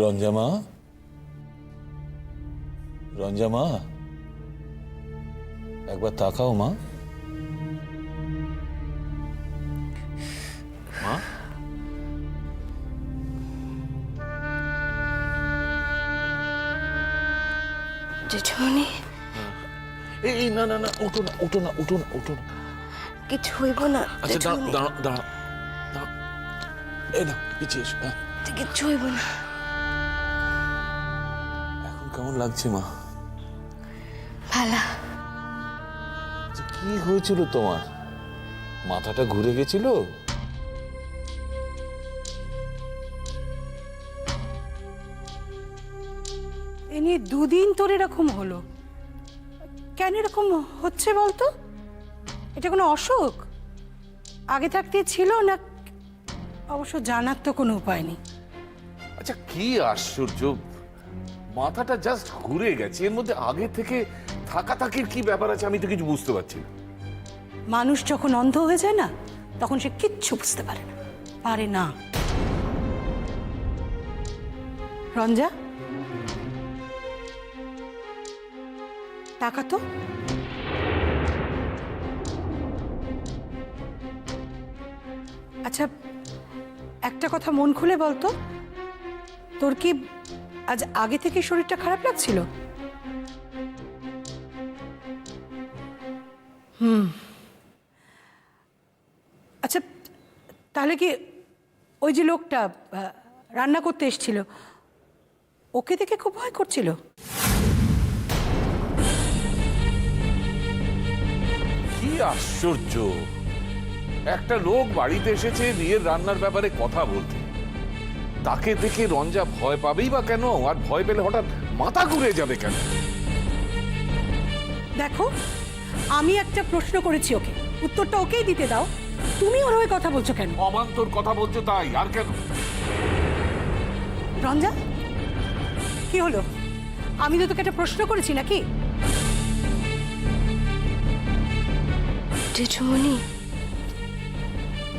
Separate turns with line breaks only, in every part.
রঞ্জামা, রঞ্জামা, একবার তাকাও মা। মা,
জেঠুমনি,
এই না না না, ওঠো না, ওঠো না, ওঠো না, ওঠো না।
কিছু হইব না।
আচ্ছা
জেঠুমনি,
দাঁড়া দাঁড়া দাঁড়া, এই না পিছিয়ে এসো।
কিচ্ছু হইব না।
এখন কেমন লাগছে মা?
ভালা।
আচ্ছা, কি হয়েছিল তোমার? মাথাটা ঘুরে গেছিল?
এ নিয়ে দুদিন তোর এরকম হলো কেন? এরকম হচ্ছে বলতো? এটা কোনো অসুখ আগে থাকতে ছিল না? অবশ্য জানার তো কোনো উপায় নেই।
আচ্ছা কি আশ্চর্য, মাথাটা জাস্ট ঘুরে গেছে, এর মধ্যে আগে থেকে থাকা থাকির কি ব্যাপার আছে আমি তো কিছু বুঝতে পারছি না।
মানুষ যখন অন্ধ হয়ে যায় না, তখন সে কিচ্ছু বুঝতে পারে না, পারে না। রঞ্জা, টাকা তো। আচ্ছা একটা কথা মন খুলে বলতো, তোর কি আজ আগে থেকে শরীরটা খারাপ লাগছিল? আচ্ছা তাহলে কি ওই যে লোকটা রান্না করতে এসেছিল, ওকে দেখে খুব ভয় করছিল?
কি আশ্চর্য, একটা লোক বাড়িতে এসেছে বিয়ের রান্নার ব্যাপারে কথা বলতে, তাকে দেখে রঞ্জা ভয় পাবেই বা কেন? আর ভয় পেলে হঠাৎ মাথা ঘুরে যাবে কেন?
দেখো, আমি একটা প্রশ্ন করেছি ওকে, উত্তরটা ওকেই দিতে দাও। তুমি ওর হয়ে কথা বলছো কেন?
অমান্তর কথা বলছো তাই, আর কেন?
রঞ্জা, কি হলো? আমি তো তোকে একটা প্রশ্ন করেছি নাকি?
জেঠুমনি,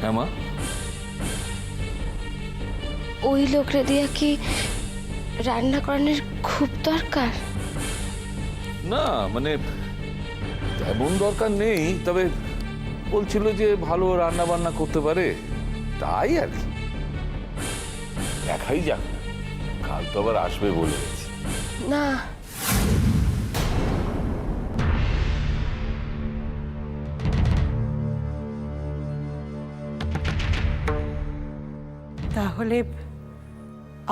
হ্যাঁ মা,
ওই লোকরে দিয়া কি রান্না করানোর খুব দরকার?
না মানে তেমন দরকার নেই, তবে বলছিল যে ভালো রান্না বান্না করতে পারে, তাই আর কি। দেখাই যাক, কাল তো আবার আসবে বলে গেছে।
না,
তাহলে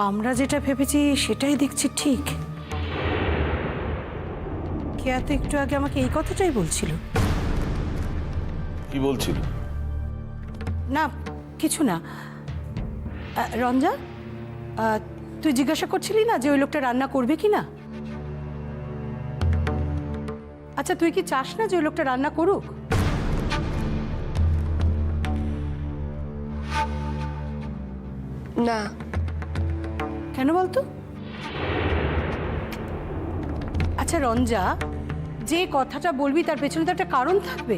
আমরা যেটা ভেবেছি সেটাই দেখছি ঠিক। কেয়া তো একটু আগে আমাকে এই কথাটাই বলছিল।
কি বলছিল?
না কিছু না। রঞ্জা, তুই জিজ্ঞাসা করছিলি না যে ওই লোকটা রান্না করবে কি না? আচ্ছা তুই কি চাস না যে ওই লোকটা রান্না করুক?
না।
কেন বলতো? আচ্ছা রঞ্জা, যে কথাটা বলবি তার পেছনে তো একটা কারণ থাকবে।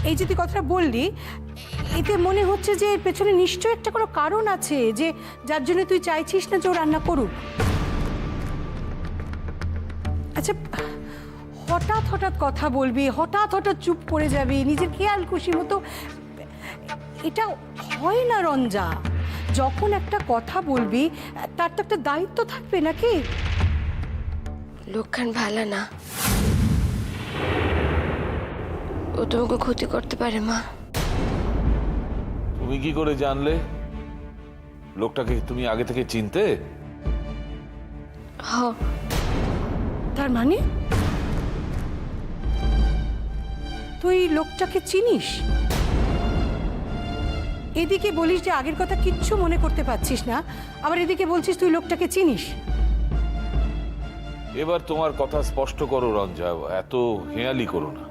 এই যে তুই কথাটা বললি, এতে মনে হচ্ছে যে এর পেছনে নিশ্চয় একটা কোনো কারণ আছে, যে যার জন্য তুই চাইছিস না যে ও রান্না করুক। আচ্ছা হঠাৎ হঠাৎ কথা বলবি, হঠাৎ হঠাৎ চুপ করে যাবি, নিজের খেয়াল খুশি মতো, এটা হয় না রঞ্জা। যখন একটা কথা বলবি তার তো একটা দায়িত্ব থাকবে নাকি?
লোকখান ভালো না, ও তোমাকে ক্ষতি করতে পারে মা।
তুমি কি করে জানলে? লোকটাকে তুমি আগে থেকে চিনতে?
হ,
তার মানে তুই লোকটাকে চিনিস? এদিকে বলিস যে আগের কথা কিচ্ছু মনে করতে পারছিস না, আবার এদিকে বলছিস তুই লোকটাকে চিনিস।
এবার তোমার কথা স্পষ্ট করো রঞ্জা, এত হেয়ালি করো না।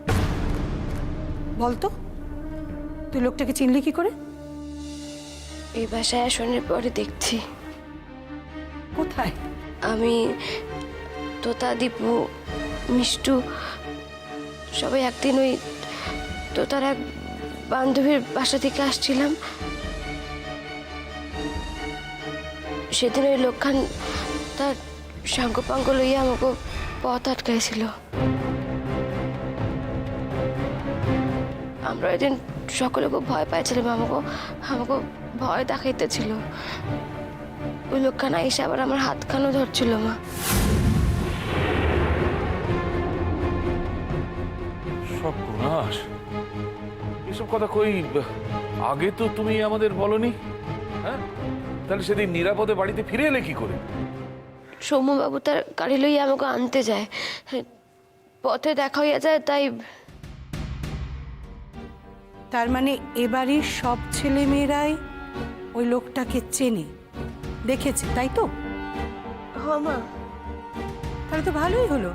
বলতো তুই লোকটাকে চিনলি কি করে?
এই বাসায় আসানোর পরে দেখছি।
কোথায়?
আমি, তোতা, দীপু, মিষ্টু সবাই একদিন ওই তোতার এক বান্ধবীর বাসা থেকে আসছিলাম। সেদিন ওই লোকখান তার সাঙ্গপাঙ্গ লইয়া আমাকে পথ আটকাইছিল। আমরা এদিন সকলে খুব ভয় পাইছিলাম, আমাকে আমাকে ভয় দেখাইতেছিল। ওই লোকখানা এসে আবার আমার হাতখানো ধরছিল মা।
সর্বনাশ, এসব কথা কই আগে তো তুমি আমাদের বলনি। হ্যাঁ, তাহলে সেদিন নিরাপদে বাড়িতে ফিরে এলে কি করে?
সৌম্যবাবু তার গাড়ি লইয়া আমাকে আনতে যায়, পথে দেখা হইয়া যায়, তাই।
তার মানে এবারের সব ছেলে মেয়েরাই ওই লোকটাকে চেনে, দেখেছে, তাই তো?
হ্যাঁ মা।
তাহলে তো ভালোই হলো,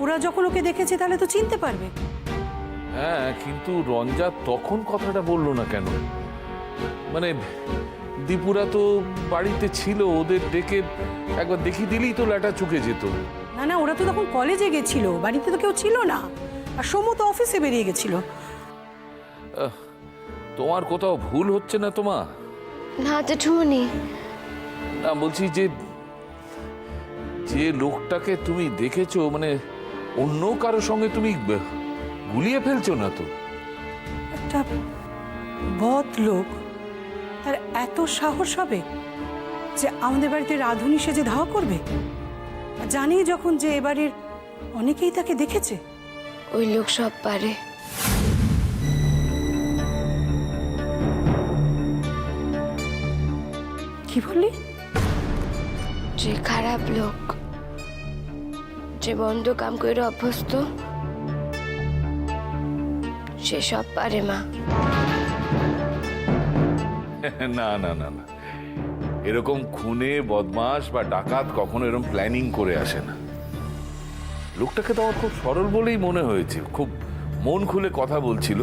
ওরা যখন ওকে দেখেছে তাহলে তো চিনতে পারবে।
হ্যাঁ, কিন্তু রঞ্জা তখন কথাটা বললো না কেন? মানে দীপুরা তো বাড়িতে ছিল, ওদের ডেকে একবার দেখিয়ে দিলেই তো ল্যাটা চুকে যেত।
না না, ওরা তো তখন কলেজে গেছিল, বাড়িতে তো কেউ ছিল না, আর সমু তো অফিসে বেরিয়ে গেছিল।
তোমার কোথাও ভুল হচ্ছে না তোমা?
না জেঠুমনি।
না, বলছি যে যে লোকটাকে তুমি দেখেছো, মানে অন্য কারোর সঙ্গে তুমি গুলিয়ে ফেলছো না তো?
একটা বদ লোক, তার এত সাহস হবে যে আমাদের বাড়িতে রাধুনি সেজে ধাওয়া করবে? জানি যখন যে এবারের অনেকেই তাকে দেখেছে।
ওই লোক সব পারে।
কি বললি?
যে খারাপ লোক, যে বন্ধ কাম করে অভ্যস্ত, সে সব পারে মা।
না না না না, এরকম খুনে বদমাশ বা ডাকাত কখনো এরকম প্ল্যানিং করে আসে না। লোকটাকে তো আমার খুব সরল বলেই মনে হয়েছে, খুব মন খুলে কথা বলছিল।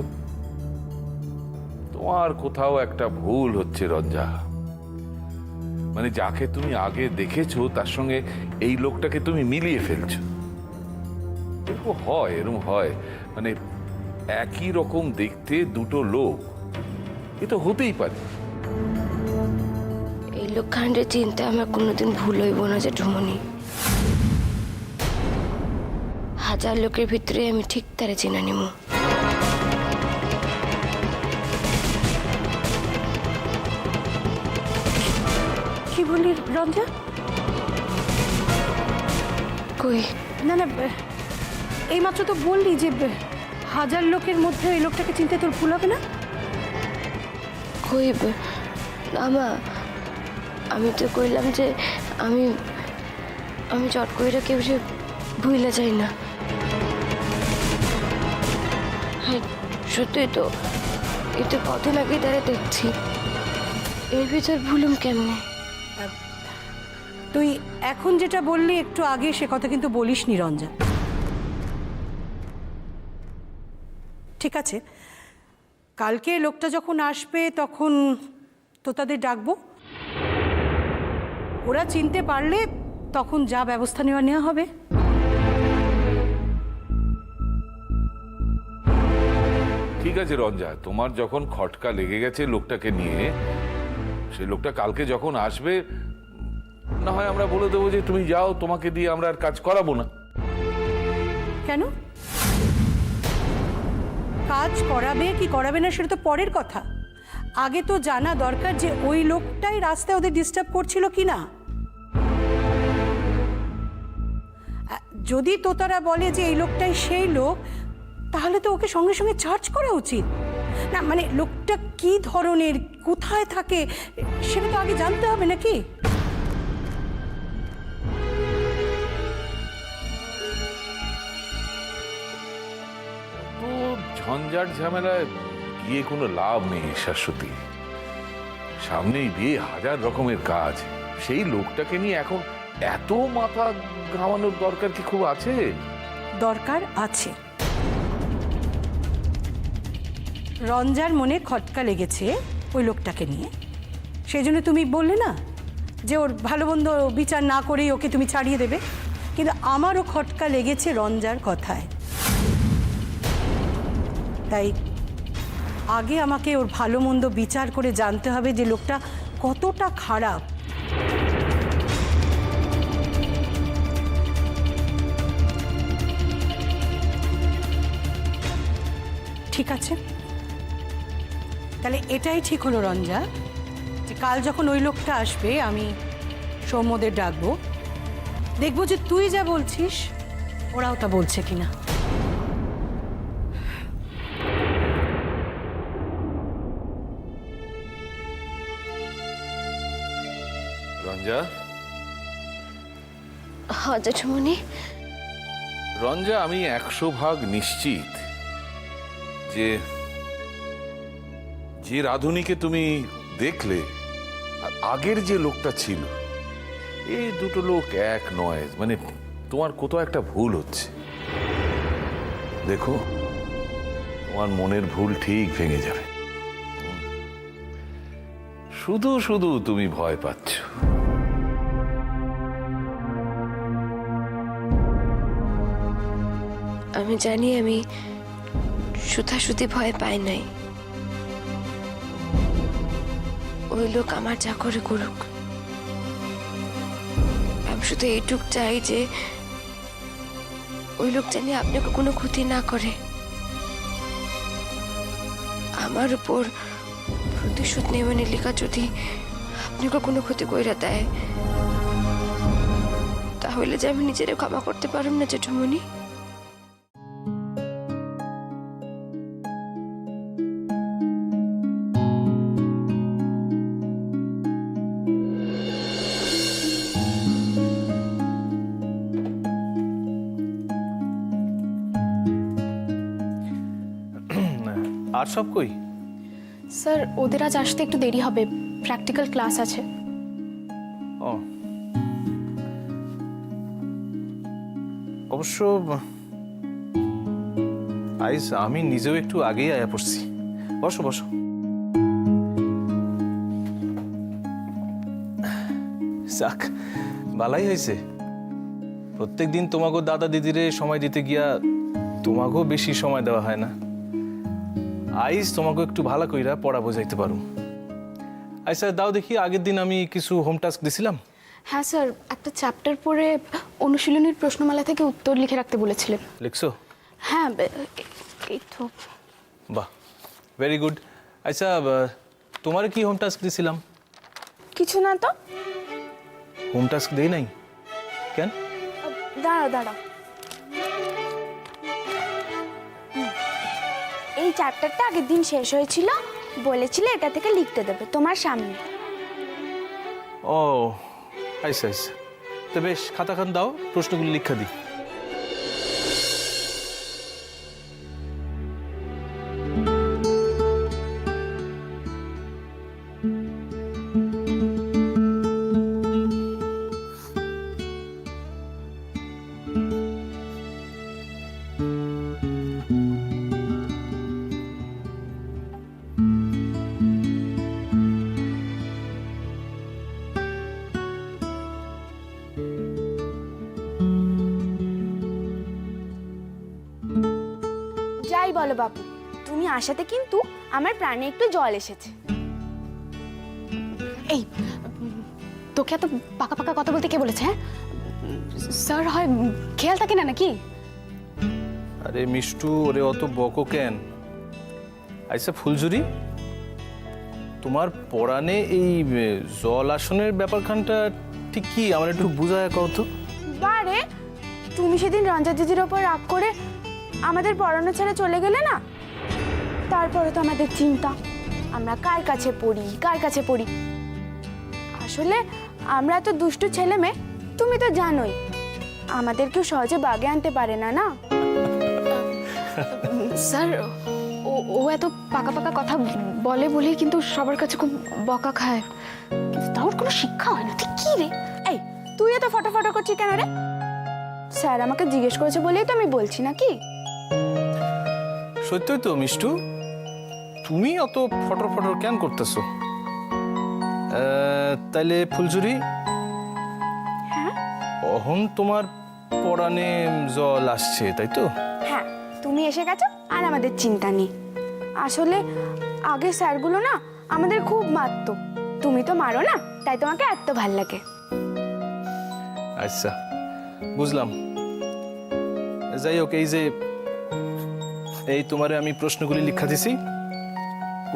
তোমার কোথাও একটা ভুল হচ্ছে রঞ্জা। মানে যাকে তুমি আগে দেখেছো তার সঙ্গে এই লোকটাকে তুমি মিলিয়ে ফেলছো। এরকম হয়, মানে একই রকম দেখতে দুটো লোক, এ তো হতেই পারে।
এই লোকখানের চিন্তা আমার কোনোদিন ভুল হইব না জেঠুমনি। হাজার লোকের ভিতরে আমি ঠিক তারে চিনা নিব।
কি বললি রঞ্জা?
কই
না না, এইমাত্র তো বললি যে হাজার লোকের মধ্যে এই লোকটাকে চিনতে তোর ভুল হবে না।
কই আমা, আমি তো কইলাম যে আমি আমি চট করে কেউ সে ভুইলা যাই না। হ্যাঁ সত্যি তো, এই তো কদিন আগে তারা দেখছি, এর ভিতর ভুলুম কেমনে?
তুই এখন যেটা বললি একটু আগে, সে কথা কিন্তু বলিসনি রঞ্জা। ঠিক আছে, কালকে লোকটা যখন আসবে তখন তো তাদের ডাকবো, ওরা চিনতে পারলে তখন যা ব্যবস্থা নেওয়া হবে।
ঠিক আছে রঞ্জা, তোমার যখন খটকা লেগে গেছে লোকটাকে নিয়ে, সেই লোকটা কালকে যখন আসবে না হয় আমরা বলে দেবো যে তুমি যাও, তোমাকে দিয়ে আমরা আর কাজ করাবো না।
কেন? কাজ করাবে কি করাবে না সেটা তো পরের কথা। আগে তো জানা দরকার যে ওই লোকটাই রাস্তায় ওদের ডিস্টার্ব করছিল কি না। যদি তোতারা বলে যে এই লোকটাই সেই লোক, তাহলে তো ওকে সঙ্গে সঙ্গে চার্জ করা উচিত না। মানে লোকটা কি ধরনের, কোথায় থাকে, সেটা তো আগে জানতে হবে নাকি?
তো ঝঞ্ঝাট ঝামেলায় গিয়ে কোনো লাভ নেই শাশ্বতী। সামনেই বিয়ে, হাজার রকমের কাজ। সেই লোকটাকে নিয়ে এখন এত মাথা ঘামানোর দরকার কি খুব আছে?
দরকার আছে। রঞ্জার মনে খটকা লেগেছে ওই লোকটাকে নিয়ে, সেই জন্য তুমি বললে না যে ওর ভালো মন্দ বিচার না করেই ওকে তুমি ছাড়িয়ে দেবে। কিন্তু আমারও খটকা লেগেছে রঞ্জার কথায়। তাই আগে আমাকে ওর ভালো মন্দ বিচার করে জানতে হবে যে লোকটা কতটা খারাপ, ঠিক আছে, তাহলে এটাই ঠিক হলো রঞ্জা, যে কাল যখন ওই লোকটা আসবে আমি সৌম্যদের ডাকবো, দেখবো যে তুই যা বলছিস ওরাও তা বলছে কিনা।
রঞ্জা,
হ্যাঁ জেঠুমনি।
রঞ্জা, আমি 100% নিশ্চিত যে যে রাধুনীকে তুমি দেখলে আর আগের যে লোকটা ছিল, এই দুটো লোক এক নয়। মানে তোমার কোথাও একটা ভুল হচ্ছে। দেখো, তোমার মনের ভুল ঠিক ভেঙে যাবে। শুধু শুধু তুমি ভয় পাচ্ছ।
আমি জানি আমি সুতাসুতি ভয় পাই নাই। ওই লোক আমার যা করে করুক, আমি শুধু এইটুক চাই যে ওই লোক জানি আপনাকে কোনো ক্ষতি না করে। আমার উপর প্রতিশোধ নেওয়া নীলিকা যদি আপনাকে কোনো ক্ষতি কইরা দেয়, তাহলে যে আমি নিজেরে ক্ষমা করতে পারব না জেঠুমনি।
আর সব কই?
স্যার ওদের আজ আসতে একটু দেরি হবে, প্র্যাকটিক্যাল ক্লাস আছে।
ও, অবশ্য আইস আমি নিজেও একটু আগেই আয়া পড়ছি। বসো বসো। যাক, ভালাই হয়েছে। প্রত্যেক দিন তোমাকে দাদা দিদিরে সময় দিতে গিয়া তোমাকেও বেশি সময় দেওয়া হয় না। আইস তোমাকে একটু ভালো কইরা পড়া বোঝাইতে পারো। আচ্ছা দাও দেখি, আগের দিন আমি কিছু হোম টাস্ক দিছিলাম।
হ্যাঁ স্যার, একটা চ্যাপ্টার পড়ে অনুশীলনীর প্রশ্নমালা থেকে উত্তর লিখে রাখতে বলেছিলেন।
লিখছো?
হ্যাঁ, এই তো।
বাহ, ভেরি গুড। আচ্ছা, তোমার কি হোম টাস্ক দিছিলাম?
কিছু না তো।
হোম টাস্ক দেই নাই কেন?
দাঁড়াও দাঁড়াও,
এই চ্যাপ্টারটা আগের দিন শেষ হয়েছিল, বলেছিলে এটা থেকে লিখতে দেবে তোমার সামনে।
ও আচ্ছা আচ্ছা, তো বেশ, খাতা খান দাও, প্রশ্নগুলো লিখা দিই।
যাই বলো বাবু, তুমি আসাতে কিন্তু আমার প্রাণে একটু জল এসেছে।
এই তোকে এত পাকা পাকা কথা বলতে কে বলেছে? হ্যাঁ স্যার হয় খেয়াল থাকে না নাকি?
আরে মিষ্টু, ওরে অত বকো কেন? আচ্ছা ফুলঝুরি, তোমার পড়ানে এই জল আসনের ব্যাপারখানটা ঠিক কি আমার একটু বুঝায় কও তো।
বারে, তুমি সেদিন রঞ্জা দিদির ওপর রাগ করে আমাদের পড়ানো ছেড়ে চলে গেলে না, তারপরে তো আমাদের চিন্তা আমরা কার কাছে পড়ি কার কাছে পড়ি। আসলে আমরা তো দুষ্টু ছেলে মেয়ে, তুমি তো জানোই, আমাদের কেউ সহজে বাগে আনতে পারে না। না
স্যার ও এত পাকা পাকা কথা বলে বলেই কিন্তু সবার কাছে খুব বকা খায়, কিন্তু তার কোনো শিক্ষা হয় না। তুই কি রে?
এই, তুই এত ফটো করছিস কেন রে? স্যার আমাকে জিজ্ঞেস করেছে বলেই তো আমি বলছি নাকি।
সত্যই তো মিষ্টু, তুমি অত ফটর ফটর কেন করতেছো? তাইলে ফুলঝুরি,
হ্যাঁ
অহন তোমার পড়ানে জল আসছে, তাই তো?
হ্যাঁ, তুমি এসে গেছো আর আমাদের চিন্তা নেই। আসলে আগে স্যারগুলো না আমাদের খুব মারতো, তুমি তো মারো না, তাই তোমাকে এত ভাল লাগে।
আচ্ছা বুঝলাম। যাই হোক, এই যে এই তোমারে আমি প্রশ্নগুলি লিখা দিছি,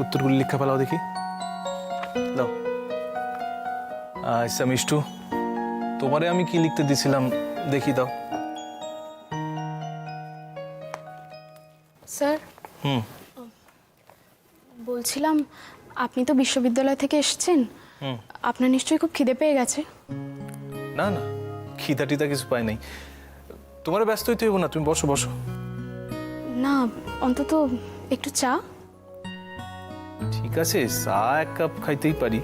উত্তরগুলি লিখা ফেলাও দেখি। দাও। আচ্ছা মিষ্টু, তোমারে আমি কি লিখতে দিছিলাম দেখি, দাও।
স্যার,
হুম।
বলছিলাম আপনি তো বিশ্ববিদ্যালয় থেকে এসেছেন, আপনার নিশ্চয়ই খুব খিদে পেয়ে গেছে।
না না, খিদা টিদা কিছু পাই নাই। তোমার ব্যস্ত হইতে হইব না, তুমি বসো বসো।
না, অন্তত একটু চা।
ঠিক আছে, চা এক কাপ খাইতেই পারি।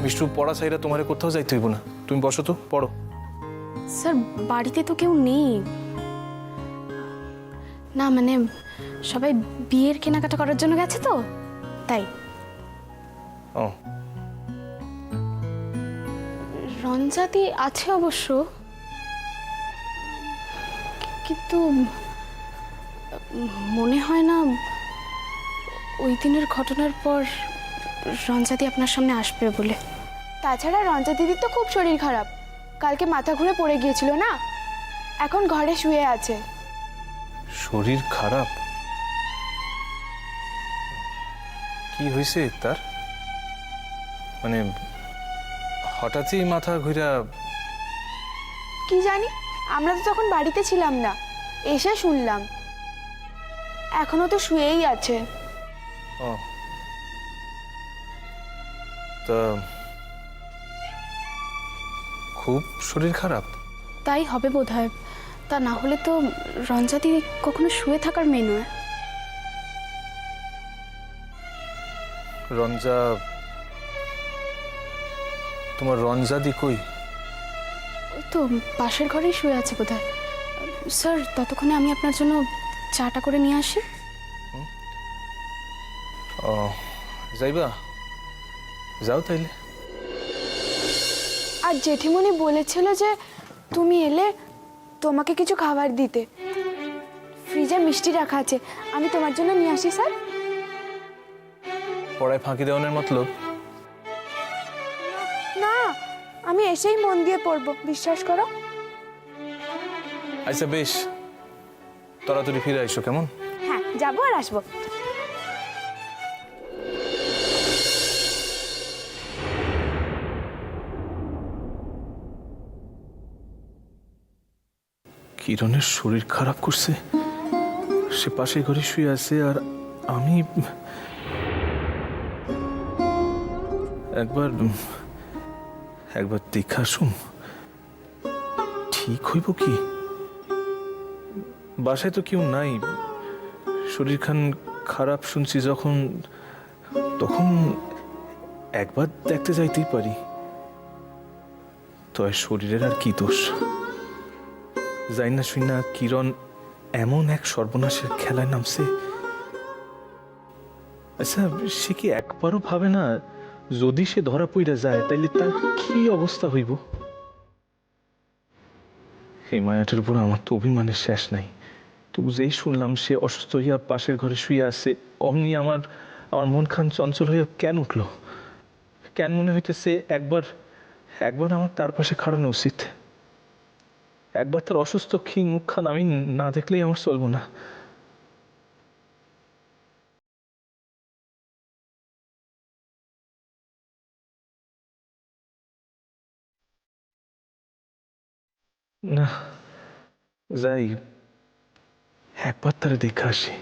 মিষ্টু, পড়া চাইরা তোমারে কোথাও যাইতে হইব না, তুমি বসো তো, পড়ো।
স্যার, বাড়িতে তো কেউ নেই। না মানে সবাই বিয়ের কেনাকাটা করার জন্য গেছে তো, তাই।
ও,
রঞ্জাদি আছে অবশ্য, কিন্তু মনে হয় না ওই দিনের ঘটনার পর রঞ্জাদি আপনার সামনে আসবে বলে।
তাছাড়া রঞ্জা দিদির তো খুব শরীর খারাপ, কালকে মাথা ঘুরে পড়ে গিয়েছিল না, এখন ঘরে শুয়ে আছে।
শরীর খারাপ? কি হয়েছে তার? মানে হঠাৎই মাথা ঘুরা?
কি জানি, আমরা তো তখন বাড়িতে ছিলাম না, এসে শুনলাম। এখনো তো শুয়েই আছে।
ও, তা খুব শরীর খারাপ?
তাই হবে বোধহয়, তা না হলে তো রঞ্জাদি কখনো শুয়ে থাকার মেয়ে নয়।
রঞ্জা, তোমার রঞ্জাদি কই?
ওই তো পাশের ঘরেই শুয়ে আছে বোধহয়। স্যার, ততক্ষণে আমি আপনার জন্য চাটা করে নিয়ে আসি।
ও, যাইবা? যাও তাইলে।
আর জেঠিমণি বলেছিল যে তুমি এলে তোমাকে কিছু খাবার দিতে, ফ্রিজে মিষ্টি রাখা আছে, আমি তোমার জন্য নিয়ে আসি। স্যার,
পড়ায় ফাঁকি দেওয়ানোর মতলব?
না, আমি এসেই মন দিয়ে পড়বো, বিশ্বাস করো।
আচ্ছা বেশ, তাড়াতাড়ি ফিরে আইসো, কেমন?
হ্যাঁ, যাবো আর আসবো।
কিরণের শরীর খারাপ করছে, সে পাশে ঘরে শুয়ে আছে, আর আমি একবার একবার দেখা শুন, ঠিক হইব কি? বাসায় তো কেউ নাই, শরীর খান খারাপ শুনছি যখন, তখন একবার দেখতে যাইতেই পারি। তো শরীরের আর কি দোষ? যাই না শুই না কিরণ এমন এক সর্বনাশের খেলায় নামছে। আচ্ছা, সে কি একবারও ভাবে না যদি সে ধরা পড়ে যায় তাইলে তার কি অবস্থা হইব? এই মায়াটার উপর আমার তো অভিমানের শেষ নাই। তবু যেই শুনলাম সে অসুস্থ হইয়া পাশের ঘরে শুয়ে আছে, অমনি আমার মন খান চঞ্চল হইয়া কেন উঠলো? কেন মনে হইতেছে একবার একবার আমার তার পাশে খাড়ানো উচিত। একবার তার অসুস্থ ক্ষীণ মুখখান আমি না দেখলেই আমার চলবো না। না, যাই একবার তারা দেখে আসি।